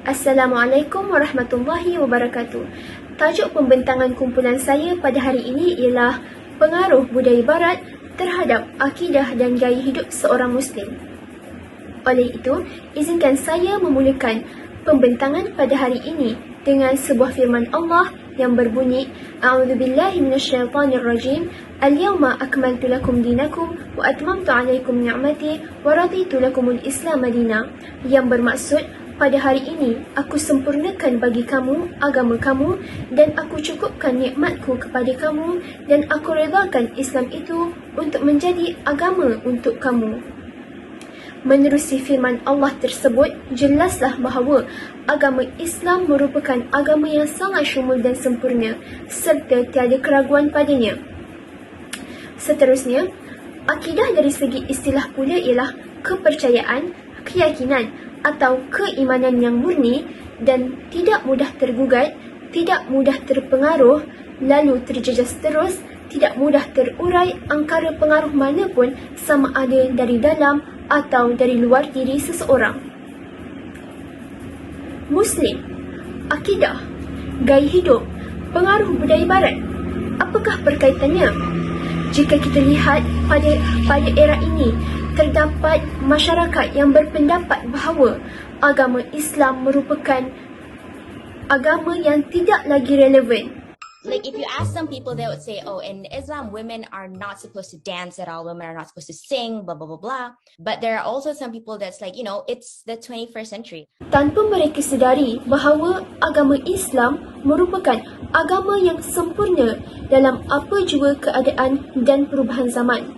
Assalamualaikum warahmatullahi wabarakatuh. Tajuk pembentangan kumpulan saya pada hari ini ialah pengaruh budaya barat terhadap akidah dan gaya hidup seorang Muslim. Oleh itu, izinkan saya memulakan pembentangan pada hari ini dengan sebuah firman Allah yang berbunyi, A'udzubillahi minasyaitonirrajim, Al-yawma akmaltu lakum dinakum wa atmamtu alaikum ni'mati wa raditu lakumul Islam madina, yang bermaksud, pada hari ini aku sempurnakan bagi kamu agama kamu dan aku cukupkan nikmatku kepada kamu dan aku redakan Islam itu untuk menjadi agama untuk kamu. Menerusi firman Allah tersebut, jelaslah bahawa agama Islam merupakan agama yang sangat syumul dan sempurna serta tiada keraguan padanya. Seterusnya, akidah dari segi istilah pula ialah kepercayaan, keyakinan atau keimanan yang murni dan tidak mudah tergugat, tidak mudah terpengaruh, lalu terjejas terus, tidak mudah terurai angkara pengaruh manapun sama ada dari dalam atau dari luar diri seseorang. Muslim, akidah, gaya hidup, pengaruh budaya barat. Apakah perkaitannya? Jika kita lihat pada era ini, terdapat masyarakat yang berpendapat bahawa agama Islam merupakan agama yang tidak lagi relevan. Like, if you ask some people, they would say, oh, in Islam, women are not supposed to dance at all. Women are not supposed to sing, blah, blah, blah, blah. But there are also some people that's like, you know, it's the 21st century. Tanpa mereka sedari bahawa agama Islam merupakan agama yang sempurna dalam apa jua keadaan dan perubahan zaman.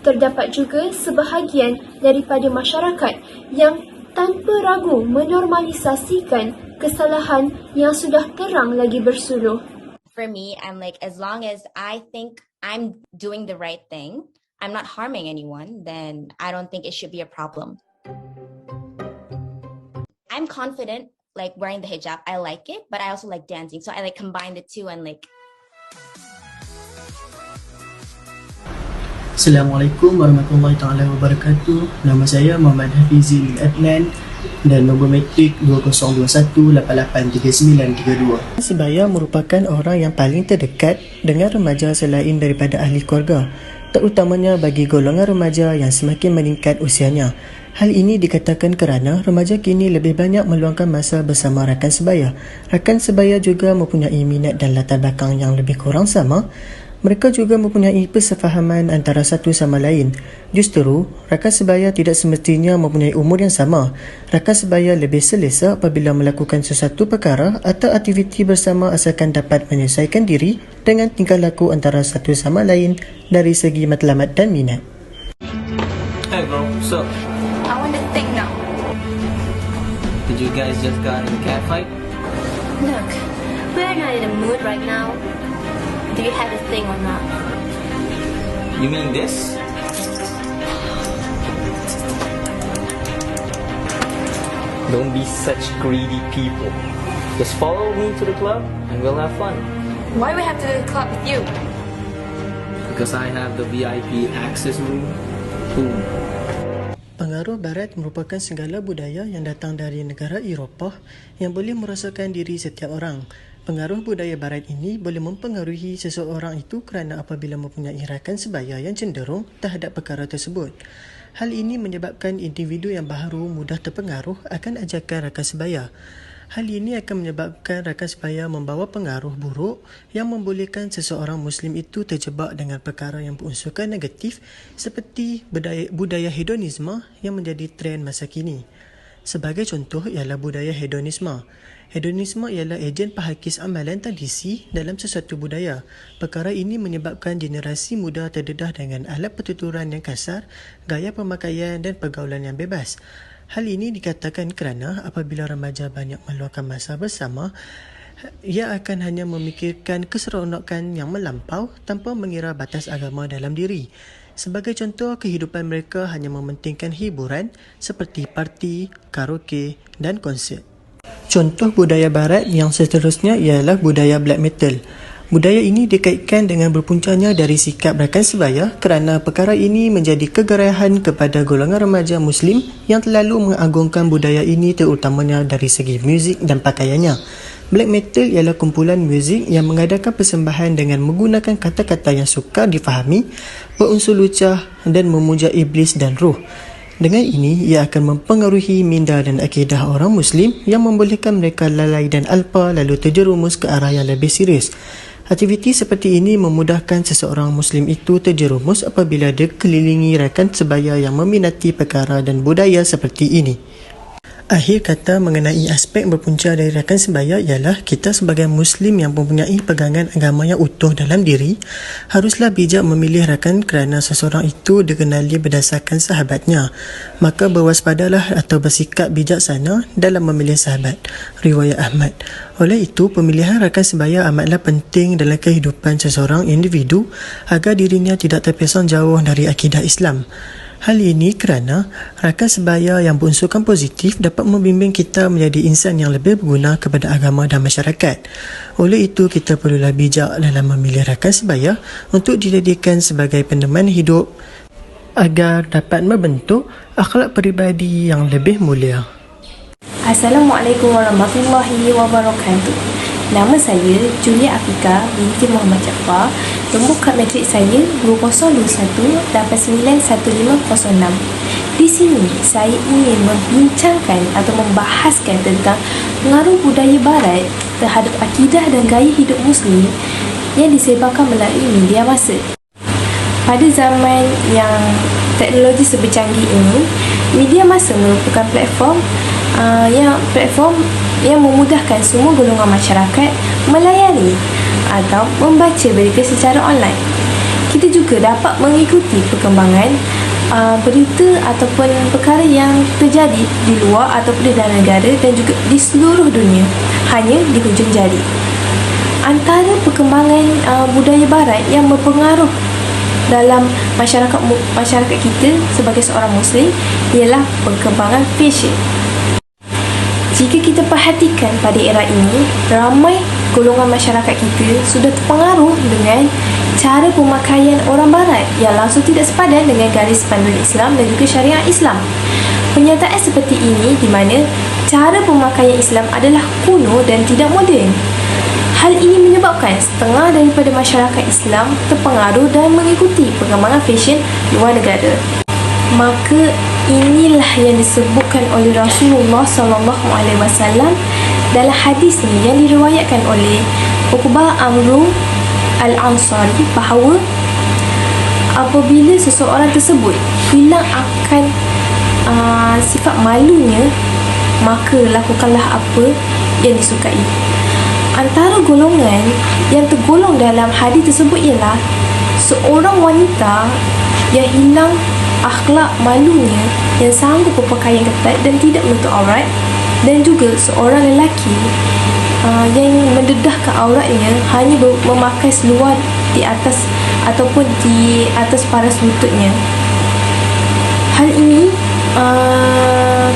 Terdapat juga sebahagian daripada masyarakat yang tanpa ragu menormalisasikan kesalahan yang sudah terang lagi bersuluh. For me, I'm like, as long as I think I'm doing the right thing, I'm not harming anyone, then I don't think it should be a problem. I'm confident, like, wearing the hijab. I like it, but I also like dancing. So I like combine the two and like... Assalamualaikum warahmatullahi taala wabarakatuh. Nama saya Muhammad Hafizil Adnan dan nombor matrik 2021883932. Sebaya merupakan orang yang paling terdekat dengan remaja selain daripada ahli keluarga, terutamanya bagi golongan remaja yang semakin meningkat usianya. Hal ini dikatakan kerana remaja kini lebih banyak meluangkan masa bersama rakan sebaya. Rakan sebaya juga mempunyai minat dan latar belakang yang lebih kurang sama. Mereka juga mempunyai persefahaman antara satu sama lain. Justru, rakan sebaya tidak semestinya mempunyai umur yang sama. Rakan sebaya lebih selesa apabila melakukan sesuatu perkara atau aktiviti bersama asalkan dapat menyesuaikan diri dengan tingkah laku antara satu sama lain dari segi matlamat dan minat. Hey bro, what's up? I want to think now. Did you guys just got in a cat fight? Look, we're not in the mood right now. Do you have a thing or not? You mean this? Don't be such greedy people. Just follow me to the club and we'll have fun. Why do we have to do the club with you? Because I have the VIP access room. Boom. Pengaruh Barat merupakan segala budaya yang datang dari negara Eropah yang boleh merasakan diri setiap orang. Pengaruh budaya Barat ini boleh mempengaruhi seseorang itu kerana apabila mempunyai rakan sebaya yang cenderung terhadap perkara tersebut. Hal ini menyebabkan individu yang baharu mudah terpengaruh akan ajakan rakan sebaya. Hal ini akan menyebabkan rakan sebaya membawa pengaruh buruk yang membolehkan seseorang Muslim itu terjebak dengan perkara yang berunsurkan negatif seperti budaya hedonisme yang menjadi trend masa kini. Sebagai contoh ialah budaya hedonisme. Hedonisme ialah ejen pahakis amalan tradisi dalam sesuatu budaya. Perkara ini menyebabkan generasi muda terdedah dengan alat pertuturan yang kasar, gaya pemakaian dan pergaulan yang bebas. Hal ini dikatakan kerana apabila remaja banyak meluangkan masa bersama, ia akan hanya memikirkan keseronokan yang melampau tanpa mengira batas agama dalam diri. Sebagai contoh, kehidupan mereka hanya mementingkan hiburan seperti parti, karaoke dan konsert. Contoh budaya barat yang seterusnya ialah budaya black metal. Budaya ini dikaitkan dengan berpuncanya dari sikap rakan sebaya kerana perkara ini menjadi kegerahan kepada golongan remaja Muslim yang terlalu mengagungkan budaya ini terutamanya dari segi muzik dan pakaiannya. Black metal ialah kumpulan muzik yang mengadakan persembahan dengan menggunakan kata-kata yang sukar difahami, berunsur lucah dan memuja iblis dan roh. Dengan ini, ia akan mempengaruhi minda dan akidah orang Muslim yang membolehkan mereka lalai dan alpa lalu terjerumus ke arah yang lebih serius. Aktiviti seperti ini memudahkan seseorang Muslim itu terjerumus apabila dia kelilingi rakan sebaya yang meminati perkara dan budaya seperti ini. Akhir kata mengenai aspek berpunca dari rakan sebaya ialah kita sebagai Muslim yang mempunyai pegangan agama yang utuh dalam diri haruslah bijak memilih rakan kerana seseorang itu dikenali berdasarkan sahabatnya. Maka berwaspadalah atau bersikap bijaksana dalam memilih sahabat. Riwayat Ahmad. Oleh itu, pemilihan rakan sebaya amatlah penting dalam kehidupan seseorang individu agar dirinya tidak terpesong jauh dari akidah Islam. Hal ini kerana rakan sebaya yang berunsurkan positif dapat membimbing kita menjadi insan yang lebih berguna kepada agama dan masyarakat. Oleh itu, kita perlulah bijak dalam memilih rakan sebaya untuk dijadikan sebagai peneman hidup agar dapat membentuk akhlak peribadi yang lebih mulia. Assalamualaikum warahmatullahi wabarakatuh. Nama saya Julia Afika binti Muhammad Jaafar. Nombor kad matrik saya 2021-891506. Di sini saya ingin membincangkan atau membahaskan tentang pengaruh budaya barat terhadap akidah dan gaya hidup Muslim yang disebarkan melalui media masa. Pada zaman yang teknologi sebercanggih ini, media masa merupakan platform yang memudahkan semua golongan masyarakat melayani atau membaca berita secara online. Kita juga dapat mengikuti perkembangan berita ataupun perkara yang terjadi di luar ataupun di dalam negara dan juga di seluruh dunia hanya di hujung jari. Antara perkembangan budaya barat yang berpengaruh dalam masyarakat kita sebagai seorang Muslim ialah perkembangan fashion. Jika kita perhatikan pada era ini, ramai golongan masyarakat kita sudah terpengaruh dengan cara pemakaian orang barat yang langsung tidak sepadan dengan garis panduan Islam dan juga syariat Islam. Pernyataan seperti ini di mana cara pemakaian Islam adalah kuno dan tidak moden. Hal ini menyebabkan setengah daripada masyarakat Islam terpengaruh dan mengikuti perkembangan fashion luar negara. Maka inilah yang disebutkan oleh Rasulullah SAW dalam hadis ini yang diriwayatkan oleh Uqbah Amru Al-Ansari bahawa apabila seseorang tersebut hilang akan sifat malunya, maka lakukanlah apa yang disukai. Antara golongan yang tergolong dalam hadis tersebut ialah seorang wanita yang hilang akhlak malunya, yang sanggup berpakaian ketat dan tidak menutup aurat, dan juga seorang lelaki yang mendedahkan auratnya hanya memakai seluar di atas ataupun di atas paras lututnya. Hal ini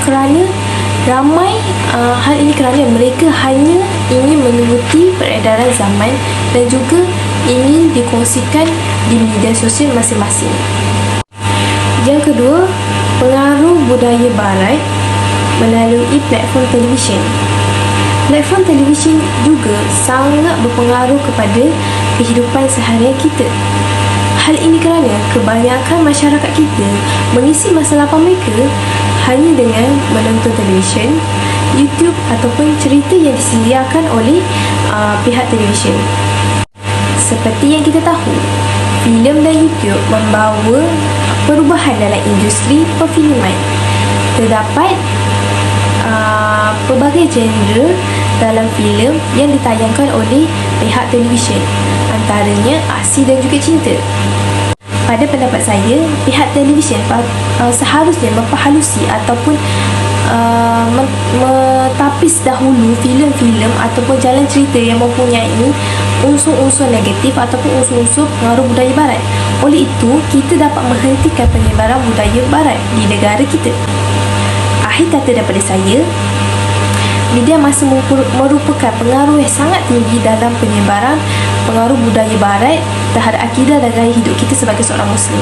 kerana mereka hanya ingin mengikuti peredaran zaman dan juga ingin dikongsikan di media sosial masing-masing. Yang kedua, pengaruh budaya barat melalui platform televisyen. Platform televisyen juga sangat berpengaruh kepada kehidupan seharian kita. Hal ini kerana kebanyakan masyarakat kita mengisi masa lapang mereka hanya dengan menonton televisyen, YouTube ataupun cerita yang disediakan oleh pihak televisyen. Seperti yang kita tahu, filem dan YouTube membawa perubahan dalam industri perfilman. Terdapat pelbagai genre dalam filem yang ditayangkan oleh pihak televisyen, antaranya aksi dan juga cinta. Pada pendapat saya, pihak televisyen seharusnya memperhalusi ataupun mentapis dahulu filem-filem ataupun jalan cerita yang mempunyai unsur-unsur negatif ataupun unsur-unsur pengaruh budaya barat. Oleh itu, kita dapat menghentikan penyebaran budaya barat di negara kita. Akhir kata daripada saya, media massa merupakan pengaruh yang sangat tinggi dalam penyebaran pengaruh budaya barat terhadap akidah dan gaya hidup kita sebagai seorang Muslim.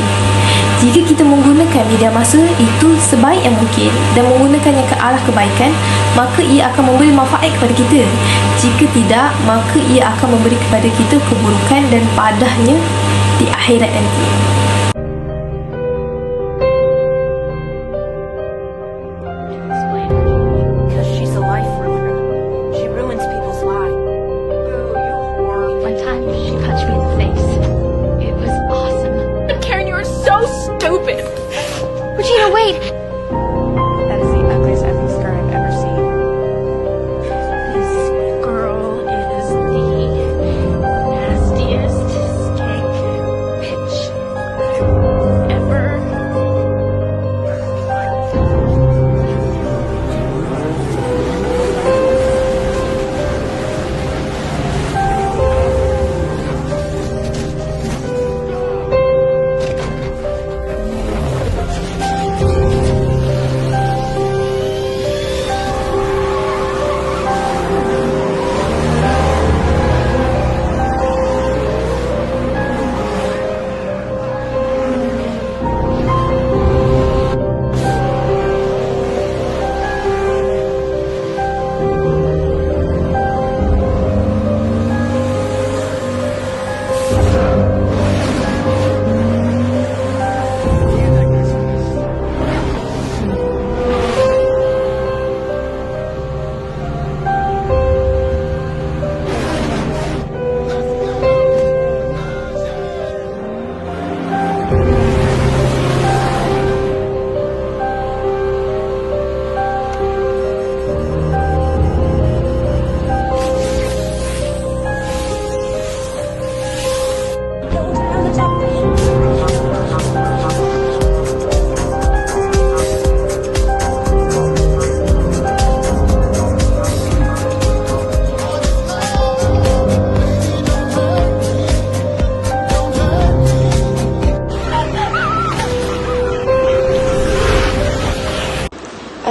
Jika kita menggunakan media massa itu sebaik yang mungkin dan menggunakannya ke arah kebaikan, maka ia akan memberi manfaat kepada kita. Jika tidak, maka ia akan memberi kepada kita keburukan dan padahnya di akhirat nanti. Because she's a life ruiner. She ruins people's lives. One time, she punched me in the face. It was awesome. Karen, you are so stupid. Regina, wait. That is the ugliest effing skirt I've ever seen. This girl is the nastiest skank bitch ever.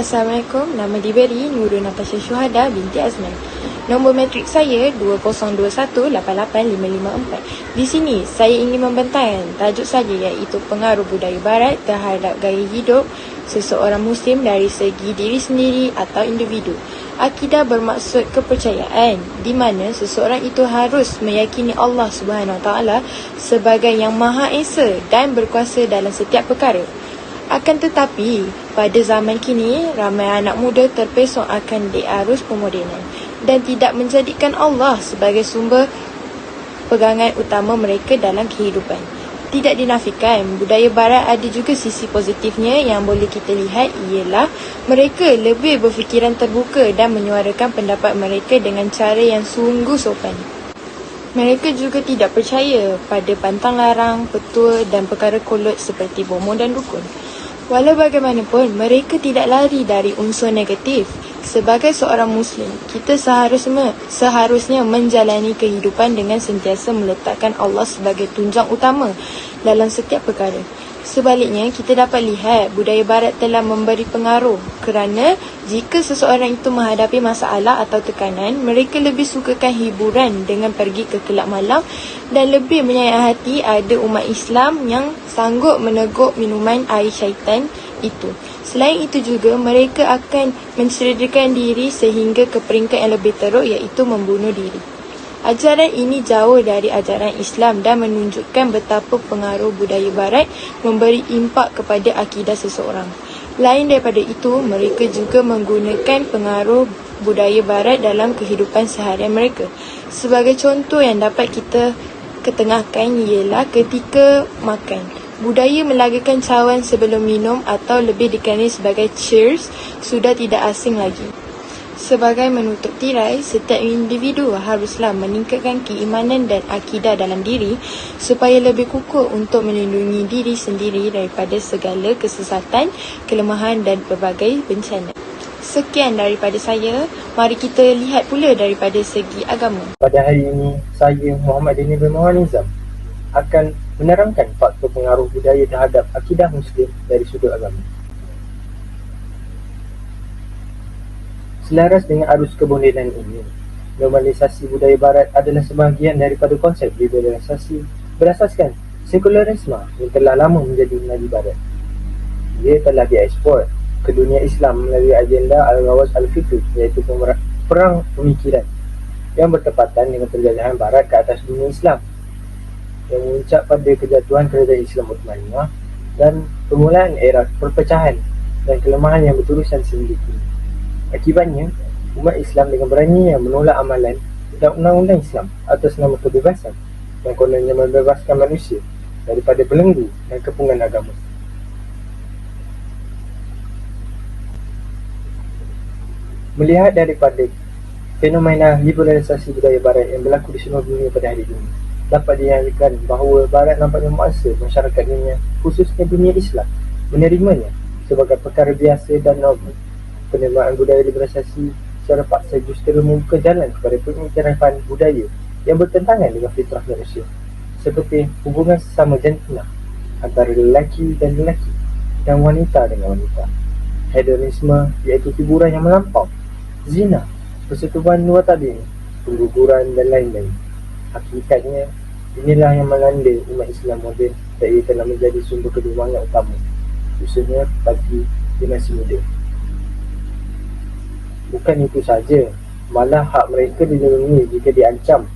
Assalamualaikum, nama diberi Nurul Natasha Syuhada binti Azman. Nombor matrik saya 2021885554. Di sini saya ingin membentangkan tajuk saja iaitu pengaruh budaya barat terhadap gaya hidup seseorang Muslim dari segi diri sendiri atau individu. Akidah bermaksud kepercayaan di mana seseorang itu harus meyakini Allah Subhanahu Wa Taala sebagai yang Maha Esa dan berkuasa dalam setiap perkara. Akan tetapi, pada zaman kini, ramai anak muda terpesong akan arus pemodenan dan tidak menjadikan Allah sebagai sumber pegangan utama mereka dalam kehidupan. Tidak dinafikan, budaya barat ada juga sisi positifnya yang boleh kita lihat ialah mereka lebih berfikiran terbuka dan menyuarakan pendapat mereka dengan cara yang sungguh sopan. Mereka juga tidak percaya pada pantang larang, petua dan perkara kolot seperti bomoh dan dukun. Walau bagaimanapun, mereka tidak lari dari unsur negatif. Sebagai seorang Muslim, kita seharusnya menjalani kehidupan dengan sentiasa meletakkan Allah sebagai tunjang utama dalam setiap perkara. Sebaliknya, kita dapat lihat budaya barat telah memberi pengaruh kerana jika seseorang itu menghadapi masalah atau tekanan, mereka lebih sukakan hiburan dengan pergi ke kelab malam dan lebih menyayat hati ada umat Islam yang sanggup meneguk minuman air syaitan itu. Selain itu juga, mereka akan menceritakan diri sehingga ke peringkat yang lebih teruk iaitu membunuh diri. Ajaran ini jauh dari ajaran Islam dan menunjukkan betapa pengaruh budaya barat memberi impak kepada akidah seseorang. Lain daripada itu, mereka juga menggunakan pengaruh budaya barat dalam kehidupan seharian mereka. Sebagai contoh yang dapat kita ketengahkan ialah ketika makan. Budaya melagakan cawan sebelum minum atau lebih dikenali sebagai cheers sudah tidak asing lagi. Sebagai menutup tirai, setiap individu haruslah meningkatkan keimanan dan akidah dalam diri supaya lebih kukuh untuk melindungi diri sendiri daripada segala kesesatan, kelemahan dan pelbagai bencana. Sekian daripada saya. Mari kita lihat pula daripada segi agama. Pada hari ini, saya Muhammad Dini bin Muhammad Nizam akan menerangkan faktor pengaruh budaya terhadap akidah Muslim dari sudut agama. Selaras dengan arus kemodenan ini, normalisasi budaya Barat adalah sebahagian daripada konsep liberalisasi berasaskan sekularisme yang telah lama menjadi Melayu Barat. Ia telah diekspor ke dunia Islam melalui agenda Al-Ghawas Al-Fikri, iaitu perang pemikiran yang bertepatan dengan penjajahan Barat ke atas dunia Islam, yang memuncak pada kejatuhan kerajaan Islam Uthmaniyah dan permulaan era perpecahan dan kelemahan yang berterusan sehingga kini. Akibatnya, umat Islam dengan beraninya menolak amalan dan undang-undang Islam atas nama kebebasan yang kononnya membebaskan manusia daripada belenggu dan kepungan agama. Melihat daripada fenomena liberalisasi budaya Barat yang berlaku di seluruh dunia pada hari ini, dapat dinyatakan bahawa Barat nampaknya memaksa masyarakat dunia, khususnya dunia Islam, menerimanya sebagai perkara biasa dan normal. Penerimaan budaya liberalisasi secara paksa justru membuka jalan kepada pengiktirafan budaya yang bertentangan dengan fitrah manusia, seperti hubungan sesama jantina antara lelaki dan lelaki dan wanita dengan wanita, hedonisme iaitu hiburan yang melampau, zina, persetubuhan luar tadil, pengguguran dan lain-lain. Hakikatnya, inilah yang melanda umat Islam moden dan ia telah menjadi sumber kedumangan utama, khususnya bagi generasi muda. Bukan itu saja, malah hak mereka dilindungi jika diancam.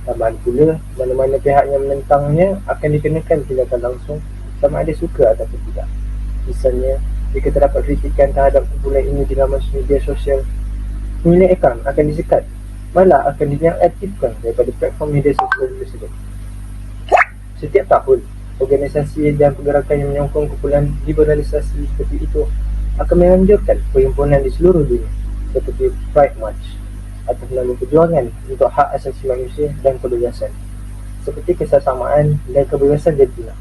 Tambahan pula, mana-mana pihak yang menentangnya akan dikenakan tindakan langsung sama ada suka ataupun tidak. Misalnya, jika terdapat kritikan terhadap kumpulan ini di laman media sosial, pemilik akaun akan disekat, malah akan dinonaktifkan daripada platform media sosial tersebut. Setiap tahun, organisasi dan pergerakan yang menyokong kumpulan liberalisasi seperti itu akan menganjurkan perhimpunan di seluruh dunia seperti Pride March atas nama perjuangan untuk hak asasi manusia dan kebebasan, seperti kesesamaan dan kebebasan jantina.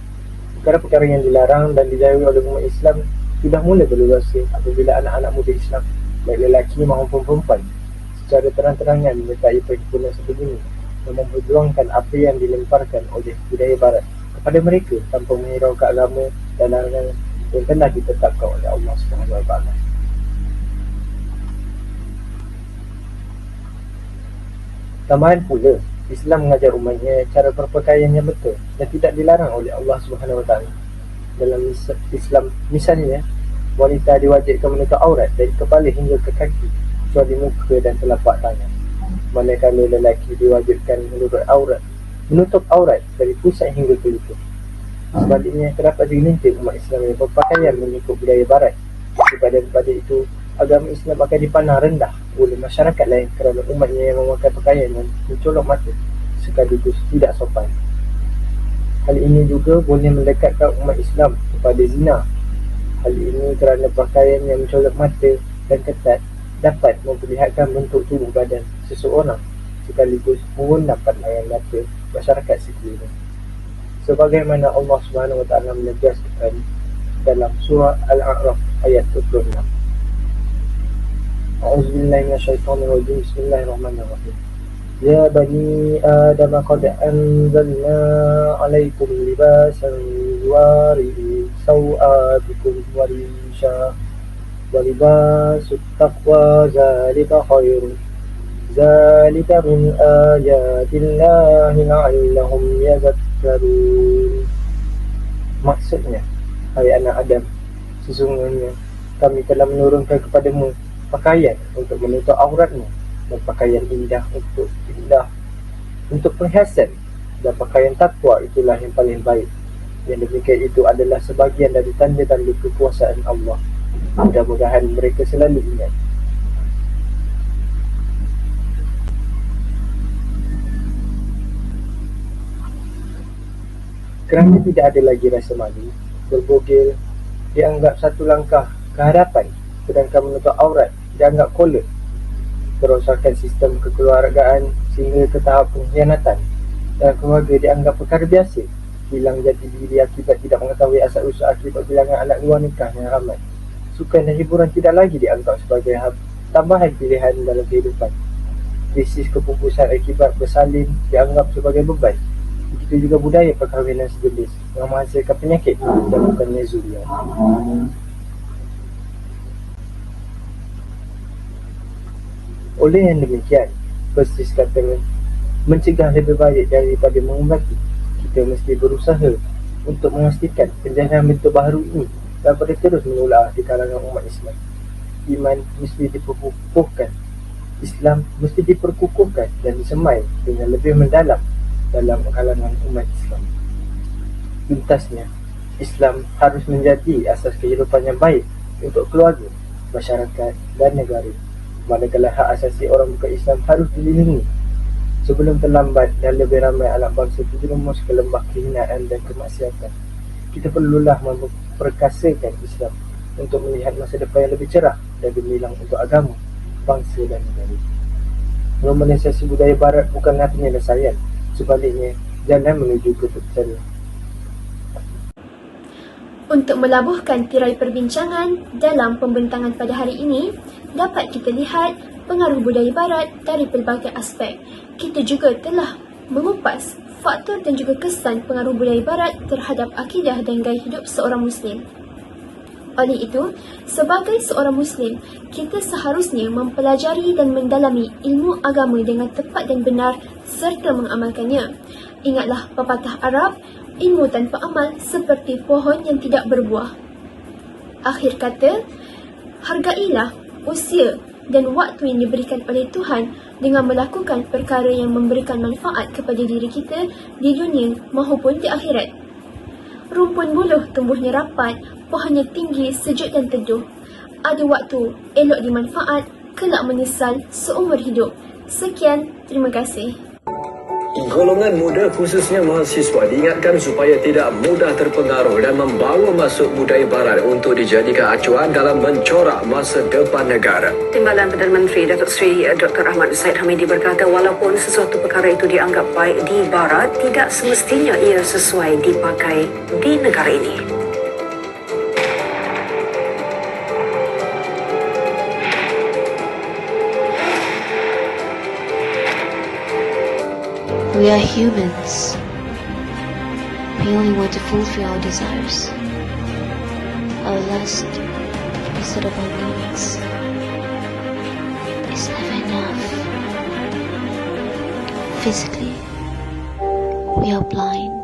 Perkara-perkara yang dilarang dan dijauhi oleh umat Islam sudah mula berleluasa apabila anak-anak muda Islam, baik lelaki maupun perempuan, secara terang-terangan menyertai perhimpunan sebegini dan memperjuangkan apa yang dilemparkan oleh budaya Barat kepada mereka tanpa menghiraukan agama dan larangan yang telah ditetapkan oleh Allah SWT. Tambahan pula, Islam mengajar umatnya cara berpakaian yang betul dan tidak dilarang oleh Allah SWT. Dalam Islam, misalnya, wanita diwajibkan menutup aurat dari kepala hingga ke kaki, kecuali muka dan telapak tangan. Manakala lelaki diwajibkan menutup aurat dari pusat hingga ke lutut. Sebaliknya, terdapat segelintir umat Islam yang berpakaian mengikut budaya Barat. Daripada itu, agama Islam akan dipandang rendah oleh masyarakat lain kerana umatnya yang memakai pakaian yang mencolok mata sekaligus tidak sopan. Hal ini juga boleh mendekatkan umat Islam kepada zina. Hal ini kerana pakaian yang mencolok mata dan ketat dapat memperlihatkan bentuk tubuh badan seseorang sekaligus mengundang pandangan mata masyarakat sekeliling. Sebagaimana Allah SWT menegaskan dalam surah Al-A'raf ayat 26. A'udzubillahi minasyaitonirrajim. Bismillahirrahmanirrahim. Ya bani Adam qad anzalna 'alaikum libasan yuwari sawatikum wa risha wa libasut taqwa zalika khairun zalika min ayatillahi la'allahum yadhakkarun. Maksudnya, hai anak Adam, sesungguhnya kami telah menurunkan kepadamu pakaian untuk menutup auratmu dan pakaian indah untuk perhiasan, dan pakaian takwa itulah yang paling baik. Yang demikian itu adalah sebahagian dari tanda-tanda kekuasaan Allah. Mudah-mudahan mereka selalu ingat. Kerana tidak ada lagi rasa malu, berbogel dianggap satu langkah ke hadapan, sedangkan menutup aurat dianggap kolot. Kerosakan sistem kekeluargaan sehingga ke tahap pengkhianatan dan keluarga dianggap perkara biasa. Hilang jati diri akibat tidak mengetahui asal-usul akibat bilangan anak luar nikah yang ramai. sukan dan hiburan tidak lagi dianggap sebagai tambahan pilihan dalam kehidupan. Krisis kepupusan akibat bersalin dianggap sebagai beban. Begitu juga budaya perkahwinan sejenis yang menghasilkan penyakit dan bukannya zulia. Oleh yang demikian, persis kata mencegah lebih baik daripada mengubati. Kita mesti berusaha untuk memastikan penjarahan bentuk baru ini dapat terus menular di kalangan umat Islam. Iman mesti diperkukuhkan, Islam mesti diperkukuhkan dan disemai dengan lebih mendalam dalam kalangan umat Islam. Tuntasnya, Islam harus menjadi asas kehidupan yang baik untuk keluarga, masyarakat dan negara. Manakala hak asasi orang bukan Islam harus dilindungi sebelum terlambat dan lebih ramai anak bangsa terjerumus ke lembah kehinaan dan kemaksiatan. Kita perlulah memperkasakan Islam untuk melihat masa depan yang lebih cerah dan gemilang untuk agama, bangsa dan negara. Normalisasi budaya barat bukan artinya penyelesaian, sebaliknya jalan menuju kebenaran. Untuk melabuhkan tirai perbincangan dalam pembentangan pada hari ini, dapat kita lihat pengaruh budaya barat dari pelbagai aspek. Kita juga telah mengupas faktor dan juga kesan pengaruh budaya barat terhadap akidah dan gaya hidup seorang Muslim. Oleh itu, sebagai seorang Muslim, kita seharusnya mempelajari dan mendalami ilmu agama dengan tepat dan benar serta mengamalkannya. Ingatlah pepatah Arab, ilmu tanpa amal seperti pohon yang tidak berbuah. Akhir kata, hargailah usia dan waktu yang diberikan oleh Tuhan dengan melakukan perkara yang memberikan manfaat kepada diri kita di dunia maupun di akhirat. Rumpun buluh tumbuhnya rapat, pohonnya tinggi, sejuk dan teduh. Ada waktu, elok dimanfaat, kelak menyesal seumur hidup. Sekian, terima kasih. Golongan muda khususnya mahasiswa diingatkan supaya tidak mudah terpengaruh dan membawa masuk budaya barat untuk dijadikan acuan dalam mencorak masa depan negara. Timbalan Perdana Menteri Datuk Seri Dr. Ahmad Zahid Hamidi berkata walaupun sesuatu perkara itu dianggap baik di barat, tidak semestinya ia sesuai dipakai di negara ini. We are humans. We only want to fulfill our desires. Our lust instead of our needs is never enough. Physically, we are blind.